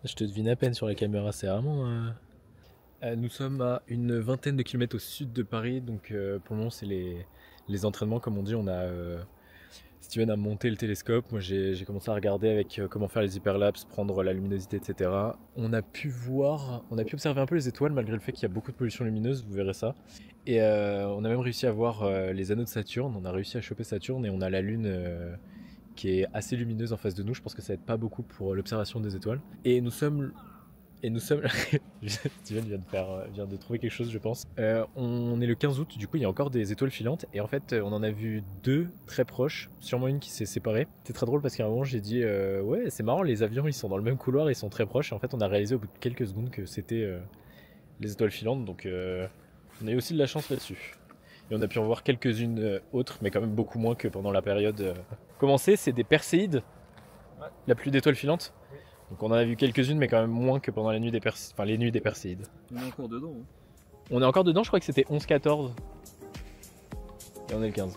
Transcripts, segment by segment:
Je te devine à peine sur la caméra, c'est vraiment... nous sommes à une vingtaine de kilomètres au sud de Paris, donc pour le moment c'est les entraînements comme on dit. Steven a monté le télescope, moi j'ai commencé à regarder avec comment faire les hyperlapses, prendre la luminosité, etc. On a pu observer un peu les étoiles malgré le fait qu'il y a beaucoup de pollution lumineuse, vous verrez ça. Et on a même réussi à voir les anneaux de Saturne, on a réussi à choper Saturne et on a la Lune qui est assez lumineuse en face de nous. Je pense que ça aide pas beaucoup pour l'observation des étoiles. Et nous sommes. Steven vient de trouver quelque chose, je pense. On est le 15 août, du coup, il y a encore des étoiles filantes. Et en fait, on en a vu deux très proches, sûrement une qui s'est séparée. C'est très drôle parce qu'à un moment, j'ai dit ouais, c'est marrant, les avions ils sont dans le même couloir, ils sont très proches. Et en fait, on a réalisé au bout de quelques secondes que c'était les étoiles filantes. Donc, on a eu aussi de la chance là-dessus. Et on a pu en voir quelques-unes autres, mais quand même beaucoup moins que pendant la période. Commencée, c'est des Perséides, la pluie d'étoiles filantes. Donc on en a vu quelques-unes, mais quand même moins que pendant les nuits des Perséides. On est encore dedans. Hein. On est encore dedans, je crois que c'était 11-14. Et on est le 15.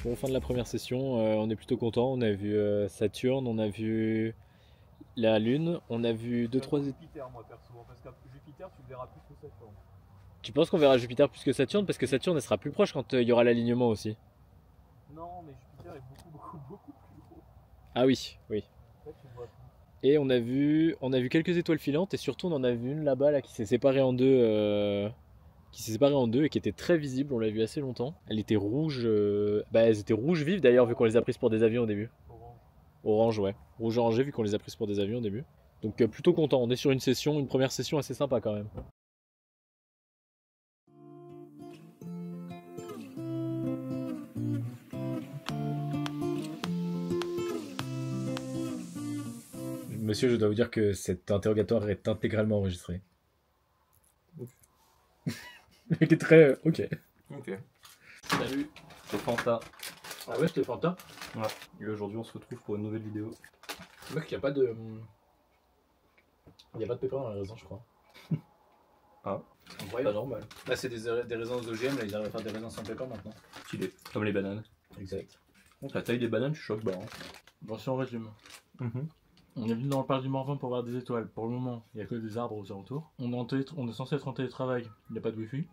Bon, fin de la première session, on est plutôt content. On a vu Saturne, on a vu la Lune, on a vu 2-3... Jupiter, moi perso, parce que Jupiter, tu le verras plus que Saturne. Tu penses qu'on verra Jupiter plus que Saturne? Parce que Saturne, elle sera plus proche quand il y aura l'alignement aussi. Non, mais Jupiter est beaucoup plus gros. Ah oui, oui. Là, tu le vois plus. Et on a vu quelques étoiles filantes et surtout on en a vu une là-bas là, qui s'est séparée en deux, et qui était très visible. On l'a vu assez longtemps. Elle était rouge, elles étaient rouges vives d'ailleurs vu qu'on les a prises pour des avions au début. Orange. Orange, ouais, rouge orangé vu qu'on les a prises pour des avions au début. Donc plutôt content. On est sur une première session assez sympa quand même. Monsieur, je dois vous dire que cet interrogatoire est intégralement enregistré. Ok. Il est très... ok. Ok. Salut, c'est Fanta. Ah ouais, c'était Fanta. Ouais. Et aujourd'hui, on se retrouve pour une nouvelle vidéo. Mec, il n'y a pas de... Il n'y a pas de pépins dans les raisins, je crois. Ah. C'est pas normal. Là, c'est des raisins OGM, là, ils arrivent à faire des raisins sans pépins maintenant. Stylé. Comme les bananes. Exact. La taille des bananes, tu choques bas. Hein. Bon, si on résume. On est venu dans le parc du Morvan pour voir des étoiles. Pour le moment, il n'y a que des arbres aux alentours. On est censé être en télétravail, il n'y a pas de wifi.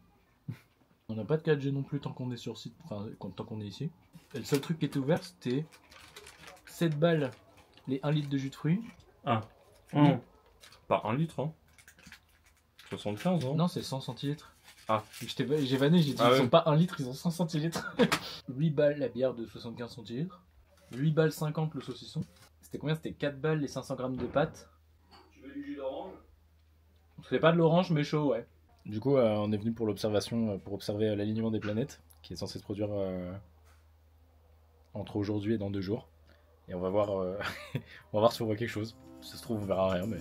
On n'a pas de 4G non plus tant qu'on est sur site, enfin tant qu'on est ici. Et le seul truc qui était ouvert, c'était 7 balles les 1 litre de jus de fruits. Ah. Pas 1 litre, hein. 75, hein. Non, c'est 100 centilitres. Ah. J'ai vanné, j'ai dit Ah ils ouais. sont pas 1 litre, ils ont 100 centilitres. 8 balles la bière de 75 centilitres. 8 balles 50 le saucisson. C'était combien? C'était 4 balles les 500 grammes de pâtes. Tu veux du jus d'orange? C'était pas de l'orange mais chaud, ouais. Du coup, on est venu pour l'observation, pour observer l'alignement des planètes, qui est censé se produire entre aujourd'hui et dans 2 jours. Et on va voir, on va voir si on voit quelque chose. Si ça se trouve, on verra rien, mais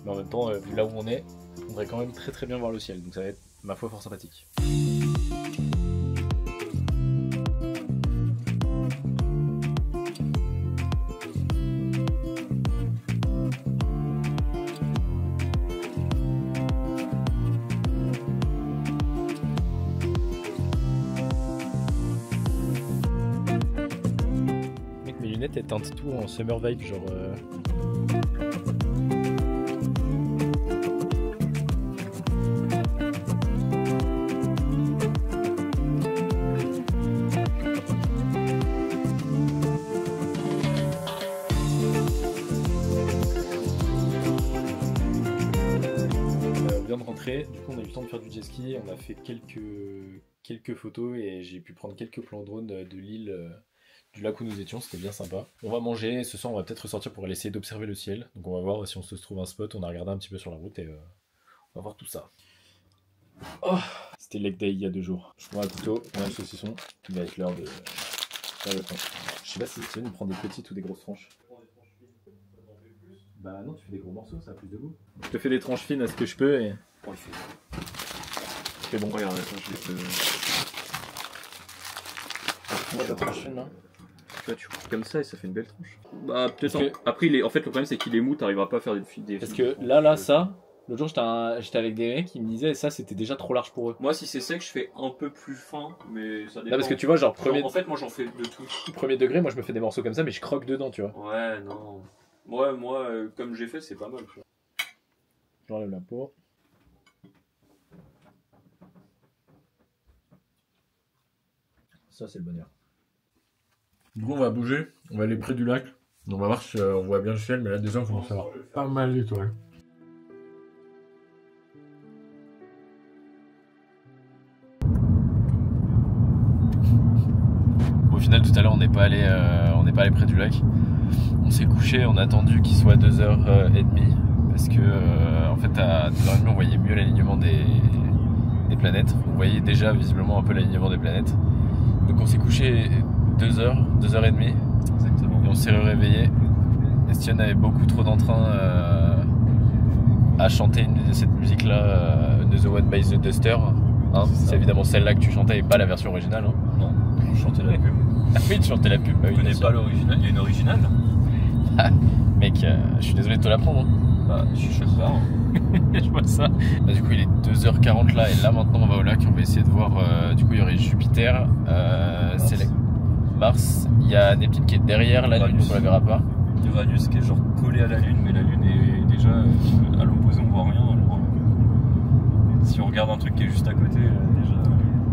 en même temps, vu là où on est, on devrait quand même très très bien voir le ciel. Donc ça va être, ma foi, fort sympathique. Elle teinte tout en summer vibe, genre. On vient de rentrer, du coup on a eu le temps de faire du jet ski, on a fait quelques photos et j'ai pu prendre quelques plans drone de l'île. Du lac où nous étions, c'était bien sympa. On va manger, ce soir on va peut-être ressortir pour aller essayer d'observer le ciel. Donc on va voir si on se trouve un spot, on a regardé un petit peu sur la route et on va voir tout ça. Oh, c'était leg day il y a 2 jours. Je prends un couteau, on a le saucisson, il va être l'heure de faire le tranche. Je sais pas si Steven prend des petites ou des grosses tranches. Bah non, tu fais des gros morceaux, ça a plus de goût. Je te fais des tranches fines à ce que je peux et... Oh, il fait... C'est bon, Regarde, attends, je vais te... Moi ta tranche fine là. Là, tu coupes comme ça et ça fait une belle tranche. Bah, peut-être. Après, en fait, le problème, c'est qu'il est mou, t'arriveras pas à faire des Parce que là, ça, L'autre jour, j'étais avec des mecs qui me disaient ça, c'était déjà trop large pour eux. Moi, si c'est sec, je fais un peu plus fin, mais ça dépend. Là, parce que tu vois, genre, En fait, moi, j'en fais de tout. premier degré, moi je me fais des morceaux comme ça, mais je croque dedans, tu vois. Ouais, non. Moi, comme j'ai fait, c'est pas mal. Tu vois. J'enlève la peau. Ça, c'est le bonheur. Du coup, on va bouger, on va aller près du lac. On va voir si on voit bien le ciel, mais là, déjà, on commence à avoir pas mal d'étoiles. Au final, tout à l'heure, on n'est pas allé près du lac. On s'est couché, on a attendu qu'il soit 2h30 parce que en fait à 2h30 on voyait mieux l'alignement des planètes. On voyait déjà visiblement un peu l'alignement des planètes. Donc on s'est couché 2h, 2h30. Exactement. Et on s'est réveillé. Estienne avait beaucoup trop d'entrain à chanter cette musique là, The One by the Duster. Hein, c'est évidemment celle-là que tu chantais et pas la version originale. Hein. Non, je chantais la pub. Ah oui, tu chantais la pub. Bah, Je connais pas l'original, il y a une originale. Ah, mec, je suis désolé de te l'apprendre. Hein. Bah, je sais pas. Je vois ça. Bah, du coup, il est 2h40 là, et là maintenant on va au lac. On va essayer de voir. Du coup, il y aurait Jupiter, c'est Mars. Il y a Neptune qui est derrière la Lune, donc on la verra pas. Uranus qui est genre collé à la Lune, mais la Lune est déjà à l'opposé, on voit rien. Alors, si on regarde un truc qui est juste à côté, déjà,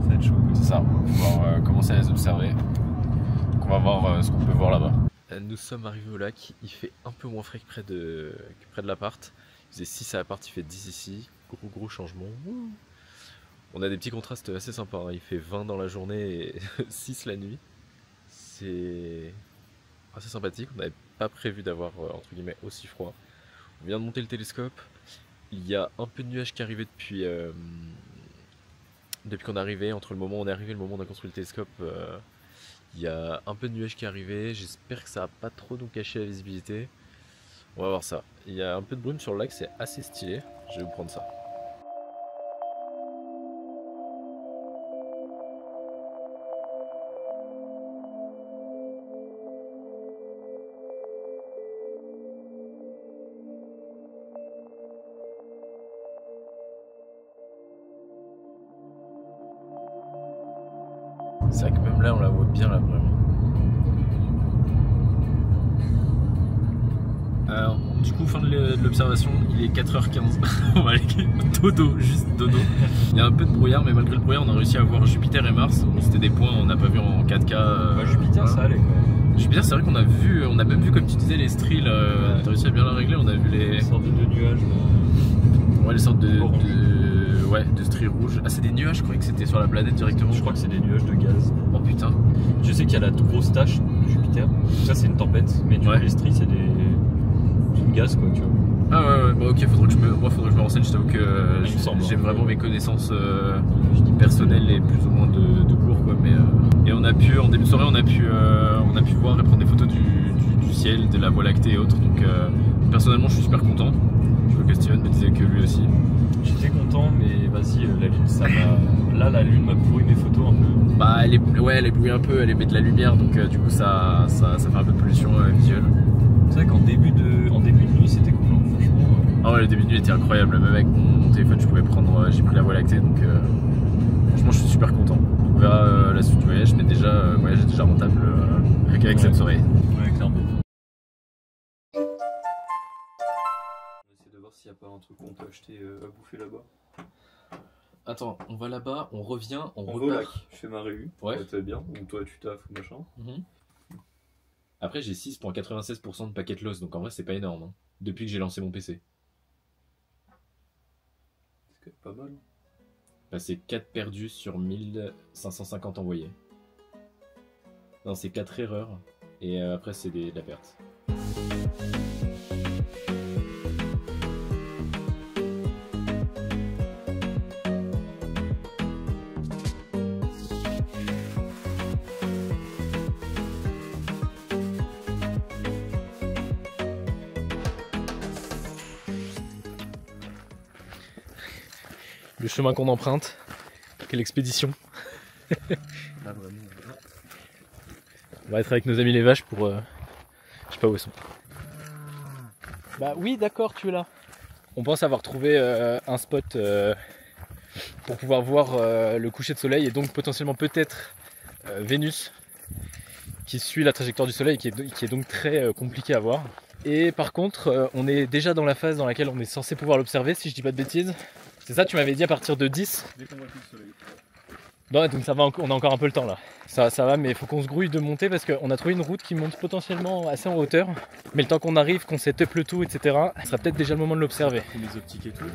ça va être chaud. C'est ça, on va pouvoir commencer à les observer. Donc on va voir ce qu'on peut voir là-bas. Nous sommes arrivés au lac, il fait un peu moins frais que près de l'appart. Il faisait 6 à l'appart, il fait 10 ici. Gros changement. On a des petits contrastes assez sympas, hein. Il fait 20 dans la journée et 6 la nuit. C'est assez sympathique, on n'avait pas prévu d'avoir entre guillemets aussi froid. On vient de monter le télescope, il y a un peu de nuages qui arrivaient depuis qu'on est arrivé, entre le moment où on est arrivé et le moment où on a construit le télescope. Il y a un peu de nuages qui est arrivé, j'espère que ça va pas trop nous cacher la visibilité. On va voir ça. Il y a un peu de brume sur le lac, c'est assez stylé. Je vais vous prendre ça. C'est vrai que même là on la voit bien la brume. Alors, du coup, fin de l'observation, il est 4h15. On va aller dodo, juste dodo. Il y a un peu de brouillard, mais malgré le brouillard, on a réussi à voir Jupiter et Mars. Bon, c'était des points, on n'a pas vu en 4K. Jupiter, voilà. Ça allait quoi. Jupiter, c'est vrai qu'on a vu, on a même vu, comme tu disais, les stries. On a réussi à bien la régler. On a vu les sortes de nuages. Ouais, les sortes de stries rouges. Ah, c'est des nuages, je croyais que c'était sur la planète directement. Je crois que c'est des nuages de gaz. Oh putain. Je sais qu'il y a la grosse tache de Jupiter. Ça, c'est une tempête, mais du coup, les stries, c'est du gaz quoi, tu vois. Ah ouais, bah ok, faudrait que je me renseigne. Je t'avoue que j'ai vraiment mes connaissances personnelles et plus ou moins de cours quoi. Mais et on a pu, en début de soirée, on a pu voir et prendre des photos du ciel, de la Voie lactée et autres. Donc personnellement, je suis super content. Je vois que Steven me disait que lui aussi. J'étais content, mais vas-y, la lune, ça m'a. Là, la lune m'a pourri mes photos un peu. Bah, elle éblouit un peu, elle émet de la lumière, donc du coup, ça fait un peu de pollution visuelle. C'est vrai qu'en début de nuit, c'était cool, hein, franchement. Ah ouais, le début de nuit était incroyable. Même avec mon téléphone, je pouvais prendre. J'ai pris la Voie lactée, donc franchement, je suis super content. On verra la suite du voyage, mais déjà, voyage est déjà rentable avec cette soirée. Ouais, clairement. S'il n'y a pas un truc qu'on peut acheter à bouffer là-bas. Attends, on va là-bas, on revient, on va au lac, je fais ma revue, ouais. Ça va bien, ou toi tu taffes ou machin. Après j'ai 6,96% de paquet loss, donc en vrai c'est pas énorme, hein, depuis que j'ai lancé mon PC. C'est pas mal. Bah, c'est 4 perdus sur 1550 envoyés. Non, c'est 4 erreurs, et après c'est de la perte. Le chemin qu'on emprunte, quelle expédition. Là, vraiment, on va être avec nos amis les vaches pour... je sais pas où ils sont. Bah oui d'accord, tu es là. On pense avoir trouvé un spot pour pouvoir voir le coucher de soleil et donc potentiellement peut-être Vénus qui suit la trajectoire du soleil et qui est donc très compliqué à voir. Et par contre, on est déjà dans la phase dans laquelle on est censé pouvoir l'observer, si je dis pas de bêtises. C'est ça, tu m'avais dit à partir de 10. Dès qu'on voit plus le soleil. Non, donc ça va, on a encore un peu le temps là. Ça va, mais il faut qu'on se grouille de monter parce qu'on a trouvé une route qui monte potentiellement assez en hauteur. Mais le temps qu'on arrive, qu'on set up le tout, etc., ce sera peut-être déjà le moment de l'observer. Les optiques et tout.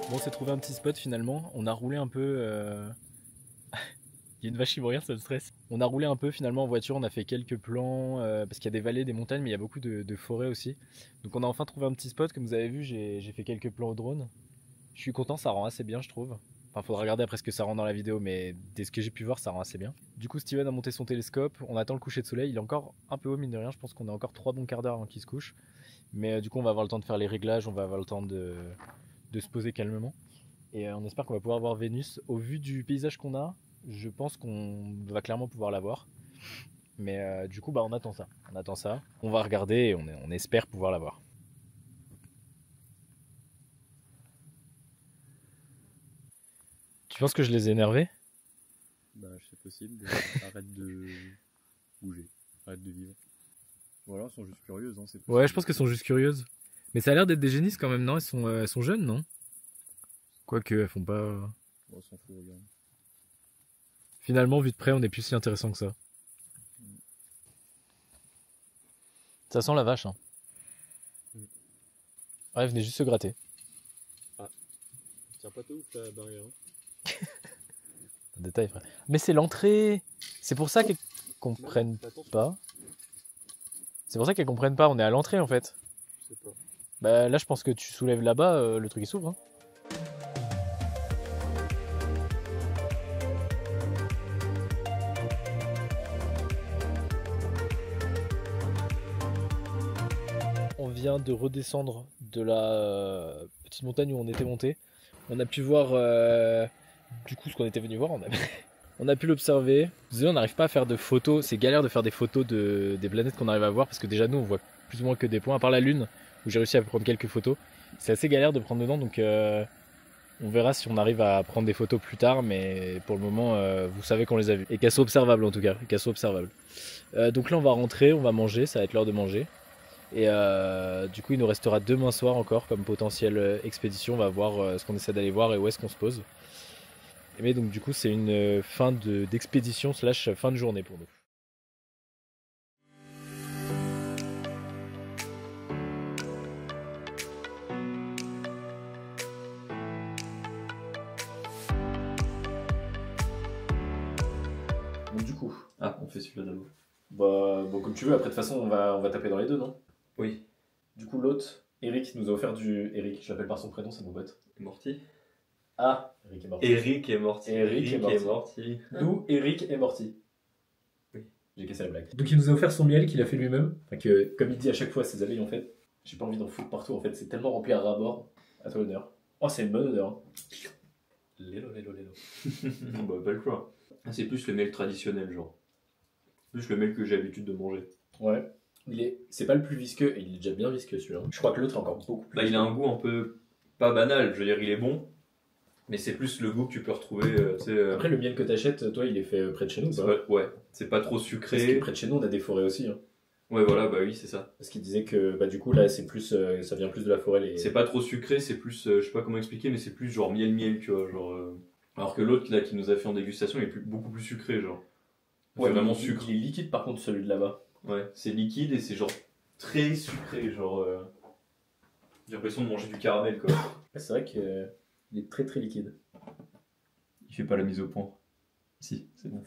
Bon, on s'est trouvé un petit spot finalement. On a roulé un peu. Il y a une vache qui me regarde, ça me stresse. On a roulé un peu finalement en voiture, on a fait quelques plans parce qu'il y a des vallées, des montagnes, mais il y a beaucoup de forêts aussi. Donc on a enfin trouvé un petit spot, comme vous avez vu, j'ai fait quelques plans au drone. Je suis content, ça rend assez bien, je trouve. Enfin, faudra regarder après ce que ça rend dans la vidéo, mais dès ce que j'ai pu voir, ça rend assez bien. Du coup, Steven a monté son télescope, on attend le coucher de soleil. Il est encore un peu haut, mine de rien, je pense qu'on a encore 3 bons quarts d'heure avant qu'il se couche. Mais du coup, on va avoir le temps de faire les réglages, on va avoir le temps de se poser calmement. Et on espère qu'on va pouvoir voir Vénus. Au vu du paysage qu'on a, je pense qu'on va clairement pouvoir la voir. Mais du coup, bah, on attend ça. On attend ça. On va regarder et on espère pouvoir la voir. Tu penses que je les ai énervés? Bah, c'est possible. Arrête de bouger. Arrête de vivre. Ou alors, elles sont juste curieuses. Hein, ouais, je pense qu'elles sont juste curieuses. Mais ça a l'air d'être des génisses quand même, non? Elles sont jeunes, non? Quoique, elles font pas. On s'en fout, regarde. Finalement, vu de près, on est plus si intéressant que ça. Ça sent la vache, hein. Ouais, venez juste se gratter. Ah. Tiens pas tout ta barrière. Un détail, frère. Mais c'est l'entrée. C'est pour ça qu'elles comprennent pas. C'est pour ça qu'elles comprennent pas. On est à l'entrée en fait. Je sais pas. Bah là, je pense que tu soulèves là-bas, le truc il s'ouvre. Hein. On vient de redescendre de la petite montagne où on était monté. On a pu voir du coup ce qu'on était venu voir. On a pu l'observer. Désolé, on n'arrive pas à faire de photos. C'est galère de faire des photos des planètes qu'on arrive à voir parce que déjà nous on voit plus ou moins que des points, à part la Lune où j'ai réussi à prendre quelques photos. C'est assez galère de prendre dedans, donc on verra si on arrive à prendre des photos plus tard, mais pour le moment vous savez qu'on les a vues et qu'elles sont observables en tout cas, qu'elles sont observables. Donc là on va rentrer, on va manger, ça va être l'heure de manger. Et du coup il nous restera demain soir encore comme potentielle expédition. On va voir ce qu'on essaie d'aller voir et où est-ce qu'on se pose. Mais donc du coup c'est une fin d'expédition slash fin de journée pour nous. Bon du coup. Ah, on fait celui-là d'abord. Bah bon comme tu veux, après de toute façon on va taper dans les deux, non? Oui. Du coup l'autre, Eric nous a offert du... Eric, je l'appelle par son prénom, c'est mon pote. Morty. Ah, Eric est morti. Eric est morti. Eric est morti. D'où Eric est morti. Oui. J'ai cassé la blague. Donc il nous a offert son miel qu'il a fait lui-même. Enfin que, comme il dit à chaque fois, ses abeilles en fait. J'ai pas envie d'en foutre partout en fait, c'est tellement rempli à ras-bord. À toi l'honneur. Oh, c'est une bonne odeur. Hein. Lélo, lélo, lélo. Bah, pas le choix. C'est plus le miel traditionnel, genre. Plus le miel que j'ai l'habitude de manger. Ouais. C'est pas le plus visqueux, et il est déjà bien visqueux celui-là. Je crois que l'autre est encore beaucoup plus. Bah, il a un goût un peu pas banal, je veux dire, il est bon. Mais c'est plus le goût que tu peux retrouver. Après, le miel que t'achètes, toi, il est fait près de chez nous, ouais, c'est pas trop sucré. Parce que près de chez nous, on a des forêts aussi. Hein. Ouais, voilà, bah oui, c'est ça. Parce qu'il disait que, bah, du coup, là, c'est plus, ça vient plus de la forêt. C'est pas trop sucré, c'est plus, je sais pas comment expliquer, mais c'est plus genre miel, tu vois, genre. Alors que l'autre là qui nous a fait en dégustation est beaucoup plus sucré, genre. Ouais, vraiment sucre. Il est liquide par contre, celui de là-bas. Ouais, c'est liquide et c'est genre très sucré, genre. J'ai l'impression de manger du caramel, quoi. C'est vrai qu'il est très très liquide. Il fait pas la mise au point. Si, c'est bon.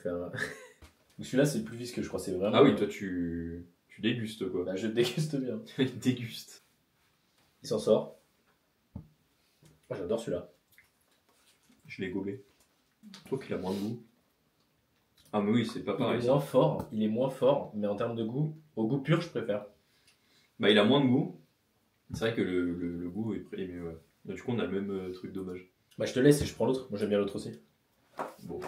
Celui-là, c'est le plus visqueux, je crois. C'est vraiment. Ah oui, toi tu Tu dégustes quoi. Bah, je déguste bien. Il déguste. Il s'en sort. Oh, j'adore celui-là. Je l'ai gobé. Je trouve qu'il a moins de goût. Ah mais oui, c'est pas pareil. Il est moins fort, mais en termes de goût, au goût pur, je préfère. Bah il a moins de goût. C'est vrai que le goût est mieux, ouais. Donc, du coup on a le même truc dommage. Bah je te laisse et je prends l'autre. Moi j'aime bien l'autre aussi. Bon.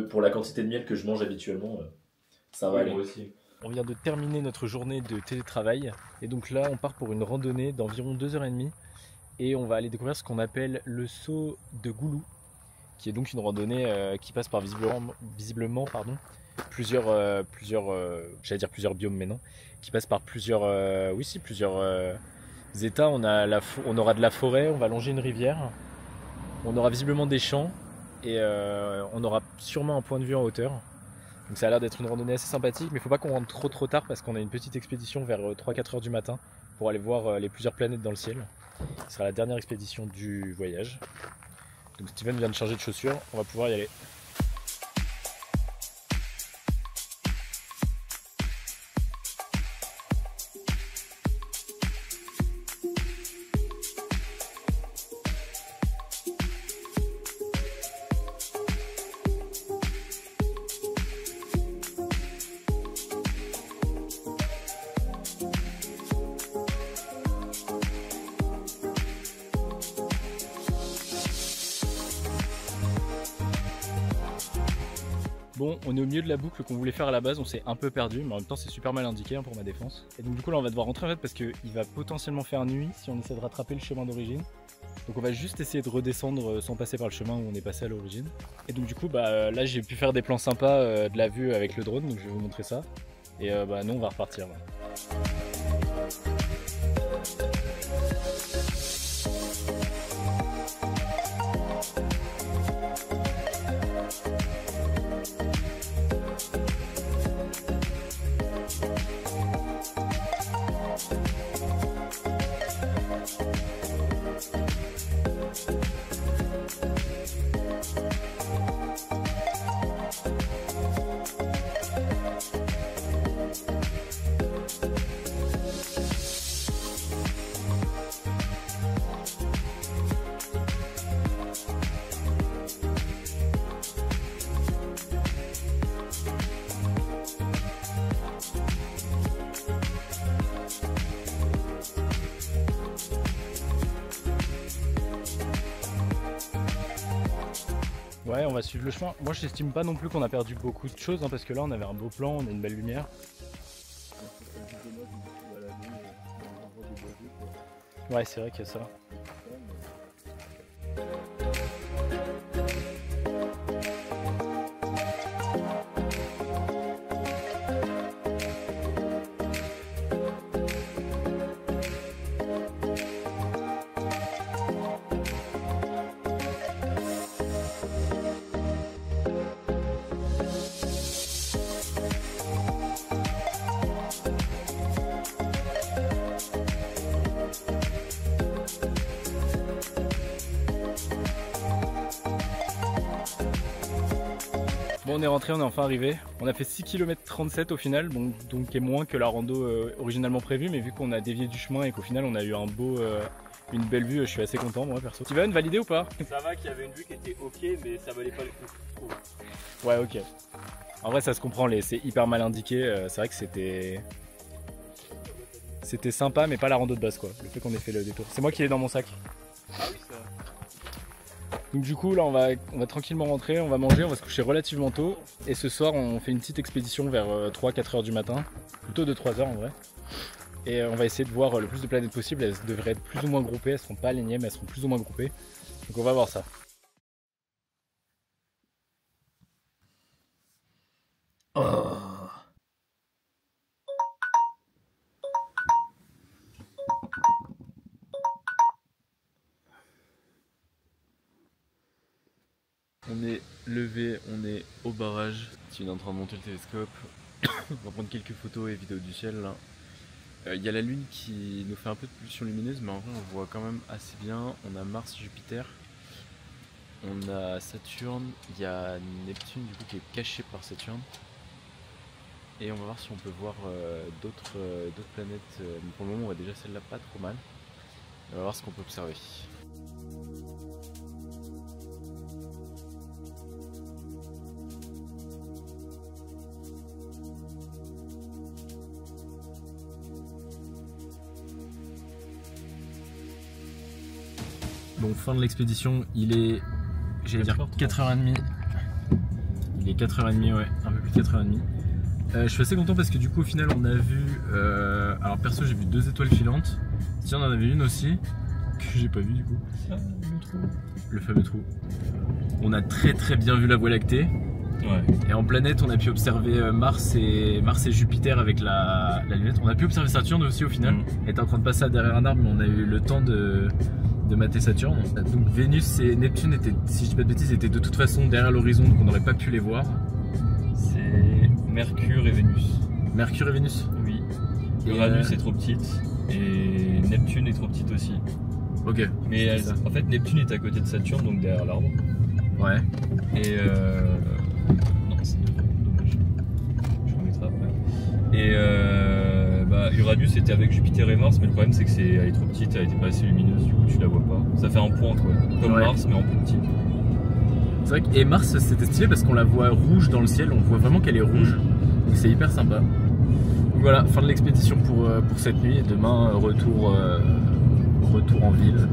Pour la quantité de miel que je mange habituellement, ça va aller. Moi aussi. On vient de terminer notre journée de télétravail et donc là on part pour une randonnée d'environ 2h30 et on va aller découvrir ce qu'on appelle le saut de Goulou, qui est donc une randonnée qui passe par visiblement plusieurs biomes, mais non, qui passe par plusieurs états. On aura de la forêt, on va longer une rivière, on aura visiblement des champs et on aura sûrement un point de vue en hauteur. Donc ça a l'air d'être une randonnée assez sympathique, mais il ne faut pas qu'on rentre trop tard parce qu'on a une petite expédition vers 3-4 heures du matin pour aller voir les plusieurs planètes dans le ciel. Ce sera la dernière expédition du voyage. Donc Steven vient de changer de chaussures, on va pouvoir y aller. Bon, on est au milieu de la boucle qu'on voulait faire à la base, on s'est un peu perdu, mais en même temps c'est super mal indiqué pour ma défense. Et donc du coup là on va devoir rentrer en fait parce qu'il va potentiellement faire nuit si on essaie de rattraper le chemin d'origine. Donc on va juste essayer de redescendre sans passer par le chemin où on est passé à l'origine. Et donc du coup là j'ai pu faire des plans sympas de la vue avec le drone, donc je vais vous montrer ça. Et nous on va repartir là. Ouais, on va suivre le chemin. Moi, j'estime pas non plus qu'on a perdu beaucoup de choses, parce que là, on avait un beau plan, on a une belle lumière. Ouais, c'est vrai qu'il y a ça. Bon, on est rentré, on est enfin arrivé. On a fait 6 km 37 au final, donc qui est moins que la rando originalement prévue, mais vu qu'on a dévié du chemin et qu'au final on a eu une belle vue, je suis assez content moi perso. Steven, validé ou pas? Ça va qu'il y avait une vue qui était ok, mais ça valait pas le coup, je trouve. Ouais, ok. En vrai, ça se comprend, c'est hyper mal indiqué. C'est vrai que c'était sympa, mais pas la rando de base quoi. Le fait qu'on ait fait le détour. C'est moi qui l'ai dans mon sac. Ah oui, ça. Donc du coup là on va tranquillement rentrer, on va manger, on va se coucher relativement tôt. Et ce soir on fait une petite expédition vers 3-4 heures du matin. Plutôt de 3 heures en vrai. Et on va essayer de voir le plus de planètes possible. Elles devraient être plus ou moins groupées, elles seront pas alignées mais elles seront plus ou moins groupées. Donc on va voir ça. Oh. On est levé, on est au barrage. Steven est en train de monter le télescope. On va prendre quelques photos et vidéos du ciel là. Il y a la lune qui nous fait un peu de pollution lumineuse, mais en vrai on voit quand même assez bien. On a Mars, Jupiter, on a Saturne, il y a Neptune du coup qui est caché par Saturne. Et on va voir si on peut voir d'autres planètes. Mais pour le moment, on voit déjà celle-là pas trop mal. On va voir ce qu'on peut observer. Bon, fin de l'expédition, il est, j'allais dire 4h30. Il est 4h30, ouais, un peu plus de 4h30. Je suis assez content parce que du coup au final on a vu, alors perso j'ai vu 2 étoiles filantes. Tiens, on en avait une aussi, que j'ai pas vu du coup. Le fameux trou. On a très bien vu la Voie lactée. Ouais. Et en planète on a pu observer Mars et Jupiter avec la lunette. On a pu observer Saturne aussi au final. Elle était en train de passer derrière un arbre mais on a eu le temps de mater Saturne. Donc Vénus et Neptune étaient, si je dis pas de bêtises, étaient de toute façon derrière l'horizon donc on n'aurait pas pu les voir. C'est Mercure et Vénus. Mercure et Vénus? Oui. Uranus est trop petite et Neptune est trop petite aussi. Ok. Mais en fait Neptune est à côté de Saturne donc derrière l'arbre. Ouais. Et non c'est dommage. Je remettrai après. Et Uranus était avec Jupiter et Mars mais le problème c'est que elle est trop petite, elle était pas assez lumineuse du coup tu la vois pas. Ça fait un point quoi. Comme Mars mais en plus petit. C'est vrai que et Mars c'était stylé parce qu'on la voit rouge dans le ciel, on voit vraiment qu'elle est rouge. Donc c'est hyper sympa. Donc voilà, fin de l'expédition pour cette nuit et demain retour en ville.